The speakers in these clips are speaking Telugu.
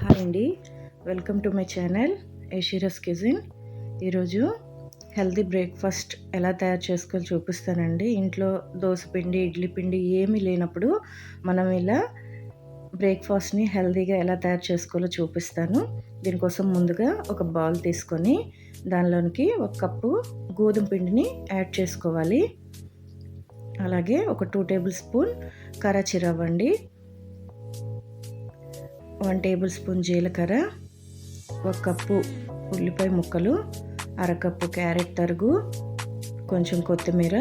హాయ్ అండి, welcome to my channel Eshira's kitchen. ఈరోజు హెల్తీ బ్రేక్ఫాస్ట్ ఎలా తయారు చేసుకోవాలో చూపిస్తానండి. ఇంట్లో దోశ పిండి, ఇడ్లీ పిండి ఏమీ లేనప్పుడు మనం ఇలా బ్రేక్ఫాస్ట్ని హెల్తీగా ఎలా తయారు చేసుకోవాలో చూపిస్తాను. దీనికోసం ముందుగా ఒక బౌల్ తీసుకొని దానిలోనికి 1 కప్పు గోధుమ పిండిని యాడ్ చేసుకోవాలి. అలాగే ఒక 2 టేబుల్ స్పూన్ కరాచీ రవ్వ అండి, 1 టేబుల్ స్పూన్ జీలకర్ర, 1 కప్పు ఉల్లిపాయ ముక్కలు, అరకప్పు క్యారెట్ తరుగు, కొంచెం కొత్తిమీర,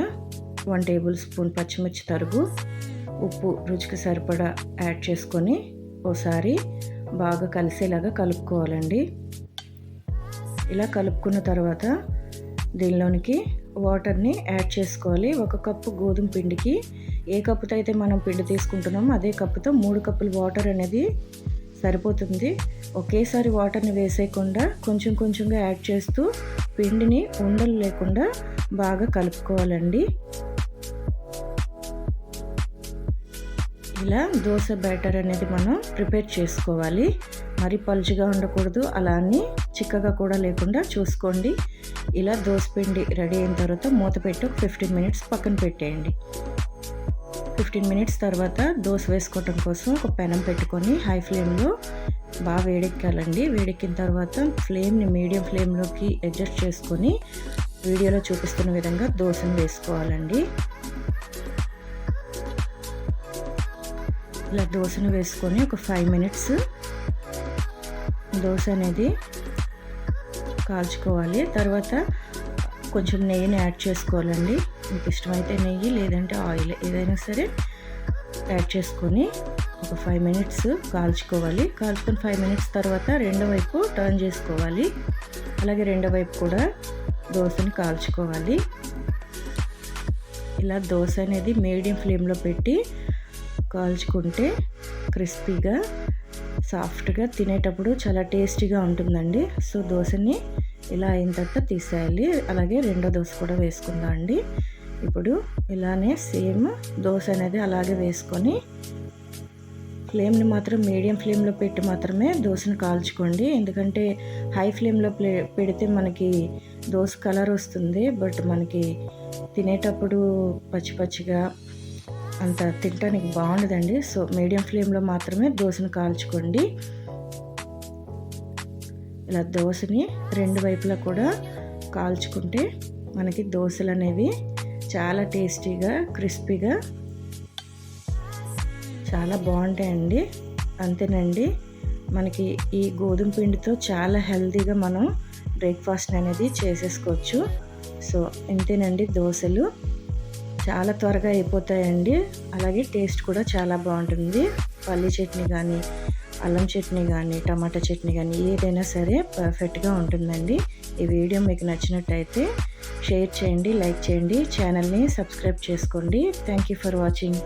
1 టేబుల్ స్పూన్ పచ్చిమిర్చి తరుగు, ఉప్పు రుచికి సరిపడా యాడ్ చేసుకొని ఓసారి బాగా కలిసేలాగా కలుపుకోవాలండి. ఇలా కలుపుకున్న తర్వాత దీనిలోనికి వాటర్ని యాడ్ చేసుకోవాలి. 1 కప్పు గోధుమ పిండికి ఏ కప్పుతో అయితే మనం పిండి తీసుకుంటున్నామో అదే కప్పుతో 3 కప్పులు వాటర్ అనేది సరిపోతుంది. ఒకేసారి వాటర్ని వేసేయకుండా కొంచెం కొంచెంగా యాడ్ చేస్తూ పిండిని ఉండలు లేకుండా బాగా కలుపుకోవాలండి. ఇలా దోశ బ్యాటర్ అనేది మనం ప్రిపేర్ చేసుకోవాలి. మరి పలుచగా ఉండకూడదు, అలా అని చిక్కగా కూడా లేకుండా చూసుకోండి. ఇలా దోశ పిండి రెడీ అయిన తర్వాత మూత పెట్టి 15 మినిట్స్ పక్కన పెట్టేయండి. 15 మినిట్స్ తర్వాత దోశ వేసుకోవటం కోసం ఒక పెనం పెట్టుకొని హై ఫ్లేమ్లో బాగా వేడెక్కాలండి. వేడెక్కిన తర్వాత ఫ్లేమ్ని మీడియం ఫ్లేమ్లోకి అడ్జస్ట్ చేసుకొని వీడియోలో చూపిస్తున్న విధంగా దోశను వేసుకోవాలండి. ఇలా దోశను వేసుకొని ఒక 5 మినిట్స్ దోశ అనేది కాల్చుకోవాలి. తర్వాత కొంచెం నెయ్యిని యాడ్ చేసుకోవాలండి. మీకు ఇష్టమైతే నెయ్యి, లేదంటే ఆయిల్ ఏదైనా సరే యాడ్ చేసుకొని ఒక 5 మినిట్స్ కాల్చుకోవాలి. కాల్చుకొని 5 మినిట్స్ తర్వాత రెండో వైపు టర్న్ చేసుకోవాలి. అలాగే రెండో వైపు కూడా దోశని కాల్చుకోవాలి. ఇలా దోశ అనేది మీడియం ఫ్లేమ్లో పెట్టి కాల్చుకుంటే క్రిస్పీగా, సాఫ్ట్గా, తినేటప్పుడు చాలా టేస్టీగా ఉంటుందండి. సో దోశని ఇలా అయిన తర్వాత తీసేయాలి. అలాగే రెండో దోశ కూడా వేసుకుందాం అండి. ఇప్పుడు ఇలానే సేమ్ దోశ అనేది అలాగే వేసుకొని ఫ్లేమ్ని మాత్రం మీడియం ఫ్లేమ్లో పెట్టి మాత్రమే దోశను కాల్చుకోండి. ఎందుకంటే హై ఫ్లేమ్లో పెడితే మనకి దోశ కలర్ వస్తుంది, బట్ మనకి తినేటప్పుడు పచ్చి పచ్చిగా అంత తినడానికి బాగుండదండి. సో మీడియం ఫ్లేమ్లో మాత్రమే దోశను కాల్చుకోండి. ఇలా దోశని రెండు వైపులా కూడా కాల్చుకుంటే మనకి దోశలు అనేవి చాలా టేస్టీగా, క్రిస్పీగా చాలా బాగుంటాయండి. అంతేనండి, మనకి ఈ గోధుమ పిండితో చాలా హెల్తీగా మనం బ్రేక్ఫాస్ట్ అనేది చేసేసుకోవచ్చు. సో ఇంతేనండి, దోశలు చాలా త్వరగా అయిపోతాయండి. అలాగే టేస్ట్ కూడా చాలా బాగుంటుంది. పల్లీ చట్నీ కానీ, అల్లం చట్నీ కానీ, టమాటా చట్నీ కానీ ఏదైనా సరే పర్ఫెక్ట్గా ఉంటుందండి. ఈ వీడియో మీకు నచ్చినట్టయితే షేర్ చేయండి, లైక్ చేయండి, ఛానల్ని సబ్స్క్రైబ్ చేసుకోండి. Thank you for watching.